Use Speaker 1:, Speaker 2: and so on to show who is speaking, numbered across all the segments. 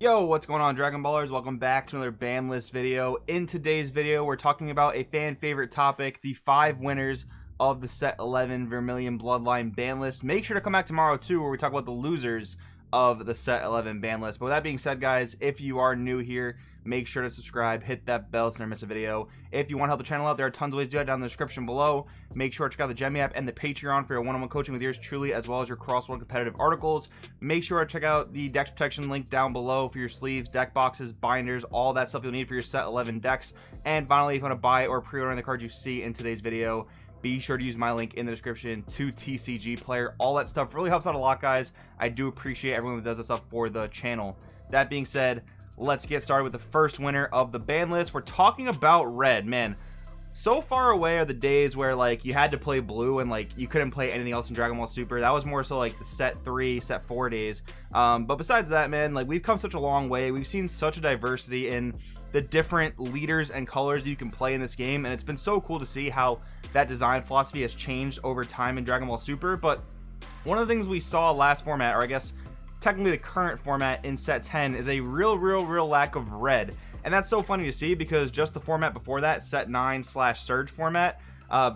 Speaker 1: Yo, what's going on, Dragon Ballers? Welcome back to another ban list video. In today's video, we're talking about a fan favorite topic, the 5 winners of the Set 11 Vermilion Bloodline Ban List. Make sure to come back tomorrow too, where we talk about the losers of the Set 11 ban list. But with that being said, guys, if you are new here, make sure to subscribe, hit that bell so you never miss a video. If you want to help the channel out, there are tons of ways to do that down in the description below. Make sure to check out the Gemmy app and the Patreon for your one-on-one coaching with yours truly, as well as your crossword competitive articles. Make sure to check out the Dex Protection link down below for your sleeves, deck boxes, binders, all that stuff you'll need for your Set 11 decks. And finally, if you want to buy or pre-order the cards you see in today's video, be sure to use my link in the description to TCG Player. All that stuff really helps out a lot, guys. I do appreciate everyone that does this stuff for the channel. That being said, let's get started with the first winner of the ban list. We're talking about red. Man, so far away are the days where like you had to play blue and like you couldn't play anything else in Dragon Ball Super. That was more so like the set 3, set 4 days. But besides that, man, like we've come such a long way. We've seen such a diversity in the different leaders and colors that you can play in this game, and it's been so cool to see how that design philosophy has changed over time in Dragon Ball Super. But one of the things we saw last format, or I guess technically the current format in set 10, is a real lack of red. And that's so funny to see because just the format before that, set 9/Surge format,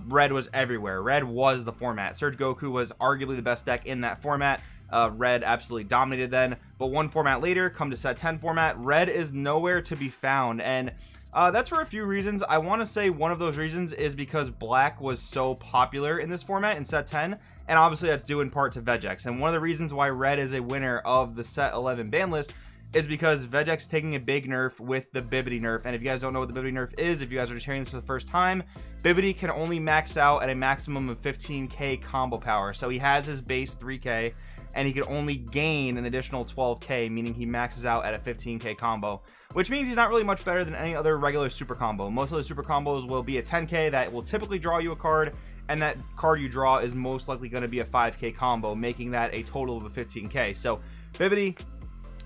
Speaker 1: red was everywhere. Red was the format. Surge Goku was arguably the best deck in that format. Red absolutely dominated then, but one format later, come to set 10 format, red is nowhere to be found. And that's for a few reasons. I want to say one of those reasons is because black was so popular in this format in set 10, and obviously that's due in part to Vegex. And one of the reasons why red is a winner of the set 11 ban list is because Vegex taking a big nerf with the Bibbidi nerf. And if you guys don't know what the Bibbidi nerf is, if you guys are just hearing this for the first time, Bibbidi can only max out at a maximum of 15k combo power. So he has his base 3k, and he can only gain an additional 12k, meaning he maxes out at a 15k combo, which means he's not really much better than any other regular super combo. Most of the super combos will be a 10k that will typically draw you a card, and that card you draw is most likely going to be a 5k combo, making that a total of a 15k. So Bibbidi,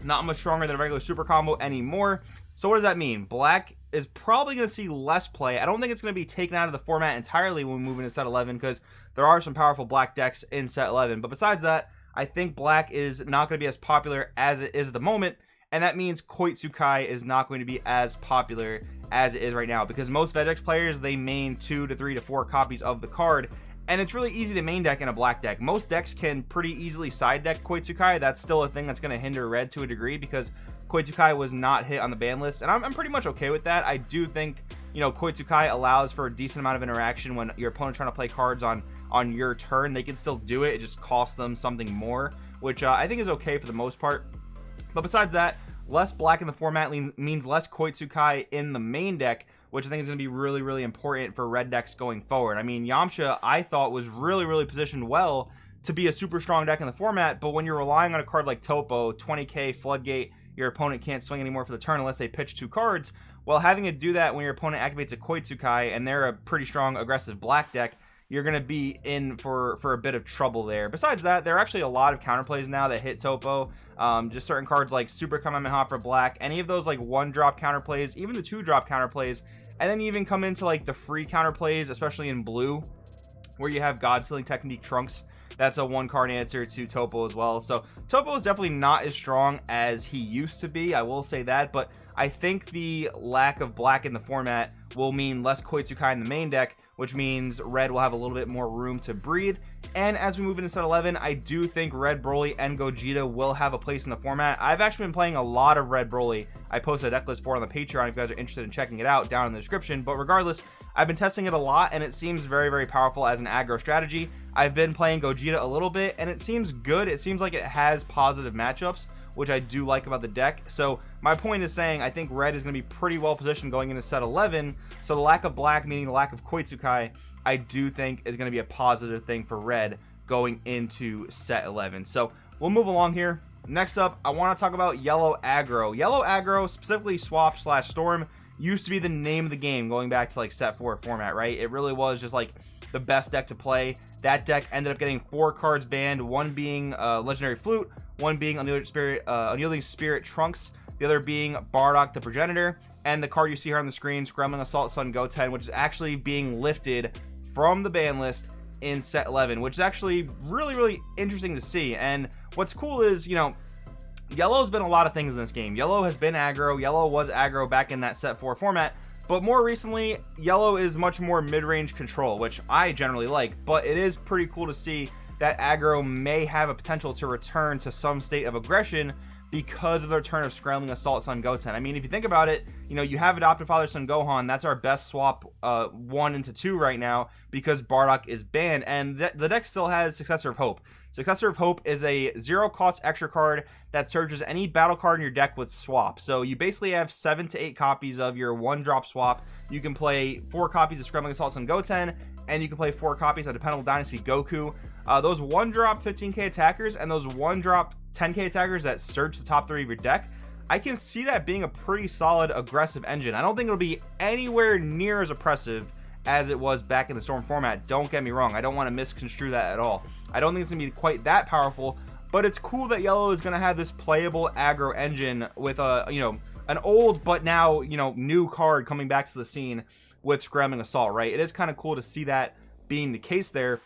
Speaker 1: not much stronger than a regular super combo anymore. So what does that mean? Black is probably going to see less play. I don't think it's going to be taken out of the format entirely when we move into set 11, because there are some powerful black decks in set 11. But besides that, I think black is not going to be as popular as it is at the moment, and that means Koitsukai is not going to be as popular as it is right now, because most Vegex players, they main 2 to 3 to 4 copies of the card, and it's really easy to main deck in a black deck. Most decks can pretty easily side deck Koitsukai. That's still a thing that's going to hinder red to a degree, because Koitsukai was not hit on the ban list, and I'm pretty much okay with that. I do think, you know, Koitsukai allows for a decent amount of interaction when your opponent trying to play cards on your turn. They can still do it. It just costs them something more, which I think is okay for the most part. But besides that, less black in the format means less Koitsukai in the main deck, which I think is going to be really important for red decks going forward. I mean, Yamcha, I thought, was really positioned well to be a super strong deck in the format, but when you're relying on a card like Topo, 20k Floodgate, your opponent can't swing anymore for the turn unless they pitch 2 cards. Well, having to do that when your opponent activates a Koitsukai and they're a pretty strong aggressive black deck, you're going to be in for a bit of trouble there. Besides that, there are actually a lot of counterplays now that hit Topo. Just certain cards like Super Kamehameha for black, any of those like 1-drop counterplays, even the 2-drop counterplays, and then you even come into like the free counterplays, especially in blue, where you have God Sealing Technique Trunks. That's a 1-card answer to Topo as well. So Topo is definitely not as strong as he used to be, I will say that, but I think the lack of black in the format will mean less Koitsukai in the main deck, which means red will have a little bit more room to breathe. And as we move into set 11, I do think Red Broly and Gogeta will have a place in the format. I've actually been playing a lot of Red Broly. I posted a deck list for it on the Patreon if you guys are interested in checking it out down in the description. But regardless, I've been testing it a lot, and it seems very powerful as an aggro strategy. I've been playing Gogeta a little bit, and it seems good. It seems like it has positive matchups, which I do like about the deck. So my point is saying I think red is going to be pretty well positioned going into set 11. So the lack of black, meaning the lack of Koitsukai, I do think is going to be a positive thing for red going into set 11. So we'll move along here. Next up, I want to talk about yellow aggro. Yellow aggro, specifically swap/storm, used to be the name of the game going back to like set 4 format, right? It really was just like the best deck to play. That deck ended up getting 4 cards banned, one being Legendary Flute, one being Unyielding Spirit Trunks, the other being Bardock the Progenitor, and the card you see here on the screen, Gremlin Assault Sun Goten, which is actually being lifted from the ban list in set 11, which is actually really interesting to see. And what's cool is, you know, Yellow's been a lot of things in this game. Yellow has been aggro. Yellow was aggro back in that set 4 format. But more recently, Yellow is much more mid-range control, which I generally like. But it is pretty cool to see that aggro may have a potential to return to some state of aggression because of the return of Scrambling Assault Son Goten. I mean, if you think about it, you know, you have Adopted Father Son Gohan. That's our best swap 1 into 2 right now because Bardock is banned. And the deck still has Successor of Hope. Successor of Hope is a 0-cost extra card that searches any battle card in your deck with swap. So you basically have 7 to 8 copies of your 1-drop swap. You can play 4 copies of Scrambling Assault Son Goten, and you can play 4 copies of Dependable Dynasty Goku. Those 1-drop 15k attackers and those 1-drop 10k attackers that search the top 3 of your deck, I can see that being a pretty solid aggressive engine. I don't think it'll be anywhere near as oppressive as it was back in the Storm format. Don't get me wrong, I don't want to misconstrue that at all. I don't think it's gonna be quite that powerful, but it's cool that Yellow is gonna have this playable aggro engine with a, you know, an old but now, you know, new card coming back to the scene with Scrambling Assault, right? It is kind of cool to see that being the case there.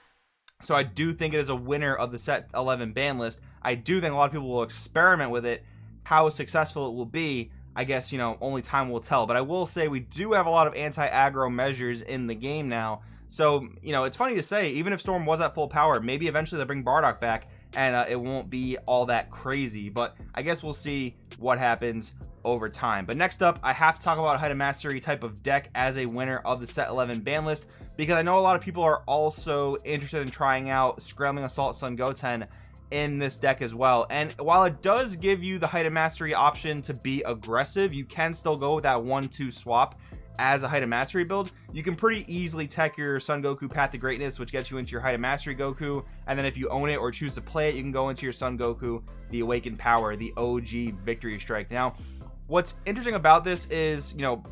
Speaker 1: So I do think it is a winner of the set 11 ban list. I do think a lot of people will experiment with it. How successful it will be, I guess, you know, only time will tell. But I will say we do have a lot of anti-aggro measures in the game now. So, you know, it's funny to say, even if Storm was at full power, maybe eventually they'll bring Bardock back and it won't be all that crazy. But I guess we'll see what happens over time. But next up, I have to talk about a Height of Mastery type of deck as a winner of the set 11 ban list, because I know a lot of people are also interested in trying out Scrambling Assault Son Goten in this deck as well. And while it does give you the Height of Mastery option to be aggressive, you can still go with that 1-2 swap as a Height of Mastery build. You can pretty easily tech your Son Goku Path to Greatness, which gets you into your Height of Mastery Goku, and then if you own it or choose to play it, you can go into your Son Goku, the Awakened Power, the OG Victory Strike. Now, what's interesting about this is, you know,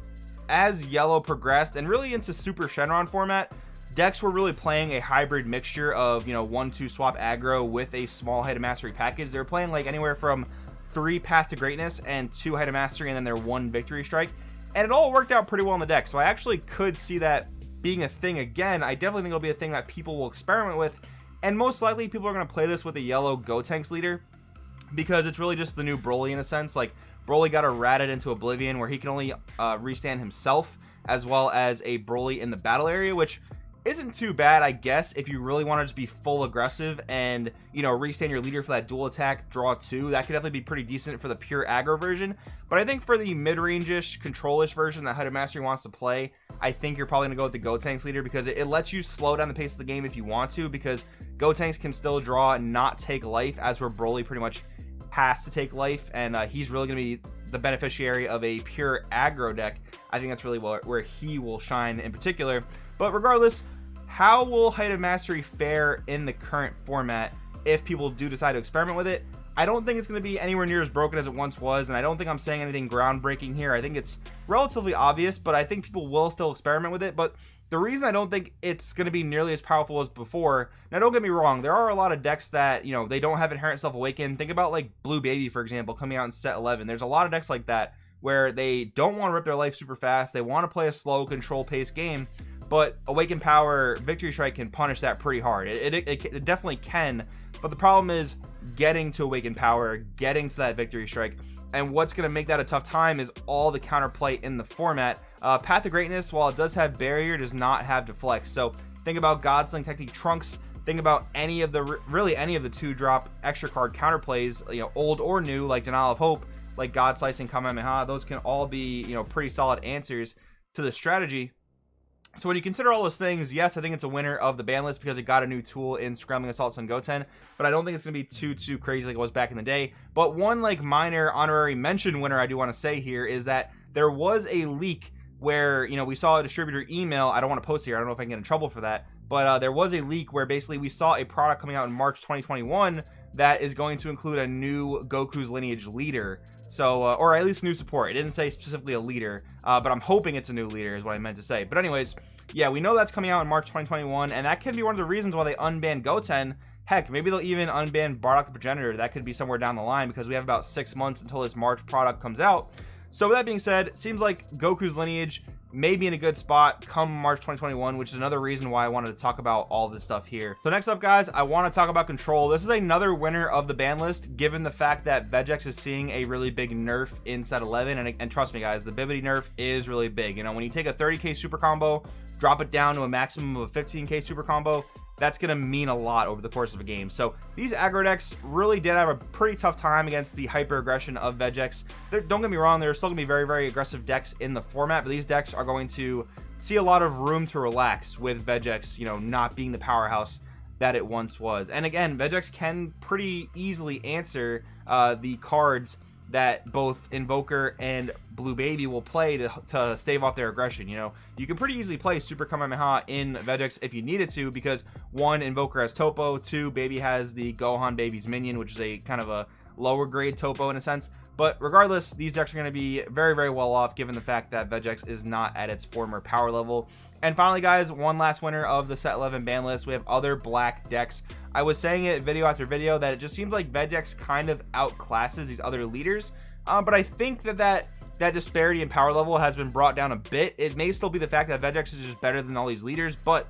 Speaker 1: as Yellow progressed and really into Super Shenron format, decks were really playing a hybrid mixture of, you know, 1-2 swap aggro with a small Height of Mastery package. They were playing like anywhere from 3 Path to Greatness and 2 Height of Mastery and then their 1 Victory Strike. And it all worked out pretty well in the deck. So I actually could see that being a thing again. I definitely think it'll be a thing that people will experiment with. And most likely people are going to play this with a yellow Gotenks leader, because it's really just the new Broly in a sense. Like, Broly got errated into Oblivion where he can only restand himself as well as a Broly in the battle area, which isn't too bad, I guess, if you really want to just be full aggressive and, you know, restand your leader for that dual attack, draw 2. That could definitely be pretty decent for the pure aggro version. But I think for the mid-range-ish, control-ish version that Height of Mastery wants to play, I think you're probably going to go with the Gotenks leader, because it lets you slow down the pace of the game if you want to, because Gotenks can still draw and not take life, as where Broly pretty much has to take life, and he's really going to be the beneficiary of a pure aggro deck. I think that's really where he will shine in particular. But regardless, how will Height of Mastery fare in the current format if people do decide to experiment with it? I don't think it's going to be anywhere near as broken as it once was, and I don't think I'm saying anything groundbreaking here. I think it's relatively obvious, but I think people will still experiment with it. But the reason I don't think it's going to be nearly as powerful as before, now don't get me wrong, there are a lot of decks that, you know, they don't have Inherent Self-Awaken. Think about like Blue Baby, for example, coming out in set 11. There's a lot of decks like that where they don't want to rip their life super fast. They want to play a slow, control-paced game, but Awakened Power Victory Strike can punish that pretty hard. It definitely can, but the problem is getting to Awakened Power, getting to that Victory Strike, and what's going to make that a tough time is all the counterplay in the format. Path to Greatness, while it does have Barrier, does not have Deflect. So think about Godsling Technique Trunks, think about any of the, really any of the 2-drop extra card counterplays, you know, old or new, like Denial of Hope, like God Slicing Kamehameha. Those can all be, you know, pretty solid answers to the strategy. So when you consider all those things, yes, I think it's a winner of the ban list because it got a new tool in Scrambling Assault Son Goten, but I don't think it's going to be too crazy like it was back in the day. But one like minor honorary mention winner I do want to say here is that there was a leak where, you know, we saw a distributor email. I don't want to post here. I don't know if I can get in trouble for that, but there was a leak where basically we saw a product coming out in March 2021 that is going to include a new Goku's Lineage leader. So, or at least new support. It didn't say specifically a leader, but I'm hoping it's a new leader is what I meant to say. But anyways, yeah, we know that's coming out in March 2021, and that can be one of the reasons why they unbanned Goten. Heck, maybe they'll even unban Bardock the Progenitor. That could be somewhere down the line because we have about 6 months until this March product comes out. So with that being said, it seems like Goku's lineage may be in a good spot come March 2021, which is another reason why I wanted to talk about all this stuff here. So next up, guys, I want to talk about Control. This is another winner of the ban list, given the fact that Vegex is seeing a really big nerf in set 11, and trust me, guys, the Bibbidi nerf is really big. You know, when you take a 30k super combo, drop it down to a maximum of a 15k super combo, that's going to mean a lot over the course of a game. So these aggro decks really did have a pretty tough time against the hyper aggression of Vegex. Don't get me wrong, there's still going to be very, very aggressive decks in the format, but these decks are going to see a lot of room to relax with Vegex, you know, not being the powerhouse that it once was. And again, Vegex can pretty easily answer the cards that both Invoker and Blue Baby will play to stave off their aggression. You know, you can pretty easily play Super Kamehameha in Vegex if you needed to, because one, Invoker has Topo, two, Baby has the Gohan Baby's minion, which is a kind of a lower grade Topo in a sense. But regardless, these decks are going to be very, very well off given the fact that Vegex is not at its former power level. And finally, guys, one last winner of the set 11 ban list, we have other black decks. I was saying it video after video that it just seems like Vegex kind of outclasses these other leaders, but I think that disparity in power level has been brought down a bit. It may still be the fact that Vegex is just better than all these leaders, but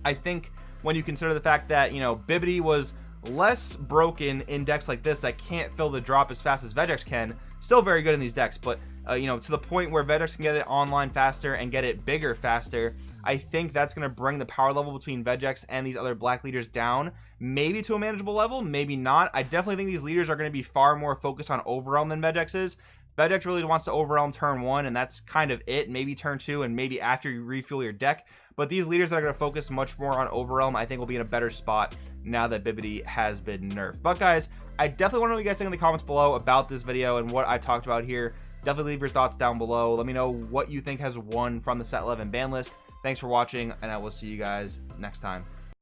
Speaker 1: I think when you consider the fact that, you know, Bibbidi was less broken in decks like this that can't fill the drop as fast as Vegex can, still very good in these decks, but you know, to the point where Vegex can get it online faster and get it bigger faster, I think that's going to bring the power level between Vegex and these other black leaders down, maybe to a manageable level, maybe not. I definitely think these leaders are going to be far more focused on overwhelm than Vegex is. Vegex really wants to overwhelm turn 1, and that's kind of it. Maybe turn 2, and maybe after you refuel your deck. But these leaders that are going to focus much more on overwhelm, I think, will be in a better spot now that Bibbidi has been nerfed. But guys, I definitely want to know what you guys think in the comments below about this video and what I talked about here. Definitely leave your thoughts down below. Let me know what you think has won from the set 11 ban list. Thanks for watching, and I will see you guys next time.